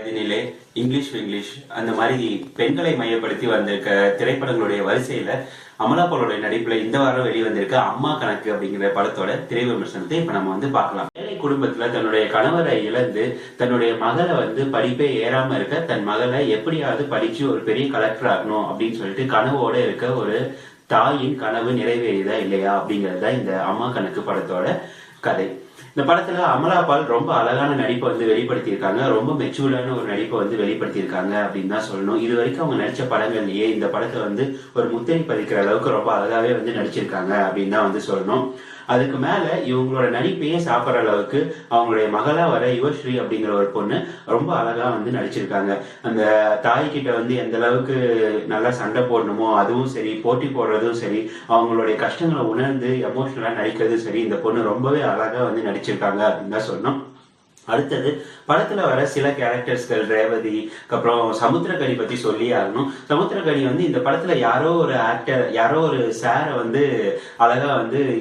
தினிலே, English Vinglish அந்த மாதிரி பெண்களை மையப்படுத்தி வந்திருக்க திரைப்படங்களுடைய வரிசையில அமலா பாலுடைய நடிப்புல இந்த வாரம் வெளிவந்திருக்க அம்மா கணக்கு அப்படிங்கிற படத்தோட திரை விமர்சனத்தை இப்ப நம்ம பார்க்கலாம். ஏழை குடும்பத்துல தன்னுடைய கணவரை இழந்து தன்னுடைய மகளை படிப்பே ஏறாம இருக்க தன் மகளை எப்படியாவது படிச்சு ஒரு பெரிய கலெக்டர் ஆகணும் அப்படின்னு சொல்லிட்டு கனவோட இருக்க ஒரு தாயின் கனவு நிறைவேறியதா இல்லையா அப்படிங்கறத இந்த அம்மா கணக்கு படத்தோட கதை. இந்த படத்துல அமலா பால் ரொம்ப அழகான நடிப்பை வெளிப்படுத்தியிருக்காங்க. ரொம்ப மெச்சூர்டான ஒரு நடிப்பை வெளிப்படுத்தியிருக்காங்க அப்படின்னு தான் சொல்லணும். இது வரைக்கும் அவங்க நடிச்ச படங்கள்லயே இந்த படத்தை ஒரு முத்திரை பதிக்கிற அளவுக்கு ரொம்ப அழகாவே நடிச்சிருக்காங்க அப்படின்னு தான் சொல்லணும். அதுக்கு மேல இவங்களோட நடிப்பையே சாப்பிட்ற அளவுக்கு அவங்களுடைய மகளா வர யுவஸ்ரீ அப்படிங்கிற ஒரு பொண்ணு ரொம்ப அழகா நடிச்சிருக்காங்க. அந்த தாய்கிட்ட எந்த அளவுக்கு நல்லா சண்டை போடணுமோ அதுவும் சரி, போட்டி போடுறதும் சரி, அவங்களுடைய கஷ்டங்களை உணர்ந்து எமோஷனலா நடிக்கிறதும் சரி, இந்த பொண்ணு ரொம்பவே அழகா நடிச்சிருக்காங்க அப்படின்னு தான் சொல்லணும். அடுத்தது படத்துல வர சில கேரக்டர்ஸ்கள் ரேவதி, அப்புறம் சமுத்திரக்கனி பத்தி சொல்லி ஆகணும். சமுத்திரக்கனி இந்த படத்துல யாரோ ஒரு ஆக்டர், யாரோ ஒரு சாரை அழகா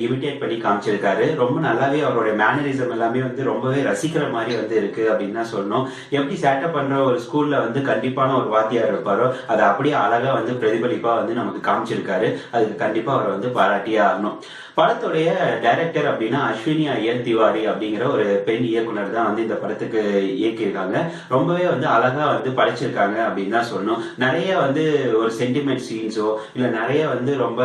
இமிட்டேட் பண்ணி காமிச்சிருக்காரு. ரொம்ப நல்லாவே அவருடைய மேனரிசம் எல்லாமே ரொம்பவே ரசிக்கிற மாதிரி இருக்கு அப்படின்னு தான் சொல்லணும். எப்படி சேட்டை பண்ற ஒரு ஸ்கூல்ல கண்டிப்பான ஒரு வாத்தியார் இருப்பாரோ அதை அப்படியே அழகா பிரதிபலிப்பா நமக்கு காமிச்சிருக்காரு. அதுக்கு கண்டிப்பா அவரை பாராட்டியே ஆகணும். படத்துடைய டைரக்டர் அப்படின்னா அஸ்வினி ஐயர் திவாரி அப்படிங்கிற ஒரு பெண் இயக்குனர் தான் இந்த படத்துக்கு இயக்கியிருக்காங்க. ரொம்பவே அழகா படைச்சிருக்காங்க அப்படின்னு தான் சொல்லணும். நிறைய ஒரு சென்டிமெண்ட் சீன்ஸோ இல்ல நிறைய ரொம்ப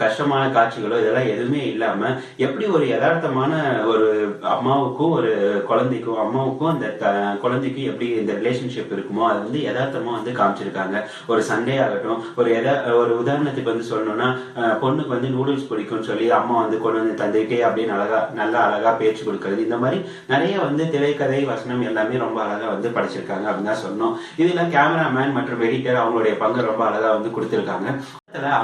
கஷ்டமான காட்சிகளோ இதெல்லாம் எதுவுமே இல்லாம எப்படி ஒரு யதார்த்தமான ஒரு அம்மாவுக்கும் ஒரு குழந்தைக்கும், அம்மாவுக்கும் அந்த குழந்தைக்கும் எப்படி இந்த ரிலேஷன்ஷிப் இருக்குமோ அது யதார்த்தமா காமிச்சிருக்காங்க. ஒரு சண்டே ஆகட்டும், ஒரு உதாரணத்துக்கு சொல்லணும்னா பொண்ணுக்கு நூடுல்ஸ் பிடிக்கும்னு சொல்லி அம்மா கொண்டு தந்துக்கிட்டே அப்படின்னு நல்லா அழகா பேச்சு கொடுக்கறது, இந்த மாதிரி நிறைய திரைக்கதை வசனம் எல்லாமே ரொம்ப அழகா படிச்சிருக்காங்க அப்படின்னு தான் சொன்னோம். இதுல கேமராமேன் மற்றும் எடிட்டர் அவங்களுடைய பங்கு ரொம்ப அழகா கொடுத்திருக்காங்க.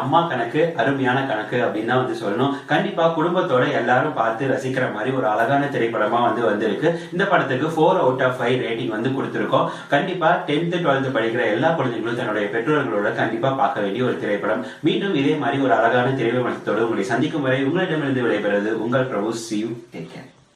அம்மா கணக்கு அருமையான கணக்கு அப்படின்னு தான் சொல்லணும். கண்டிப்பா குடும்பத்தோட எல்லாரும் பார்த்து ரசிக்கிற மாதிரி ஒரு அழகான திரைப்படமா வந்திருக்கு. இந்த படத்துக்கு 4 out of 5 ரேட்டிங் கொடுத்திருக்கோம். கண்டிப்பா 10th 12th படிக்கிற எல்லா குழந்தைகளும் தன்னுடைய பெற்றோர்களோட கண்டிப்பா பார்க்க வேண்டிய ஒரு திரைப்படம். மீண்டும் இதே மாதிரி ஒரு அழகான திரைப்படத்தோடு உங்களை சந்திக்கும் வரை உங்களிடமிருந்து விடைபெறுவது உங்கள் பிரபு. See you. Take care.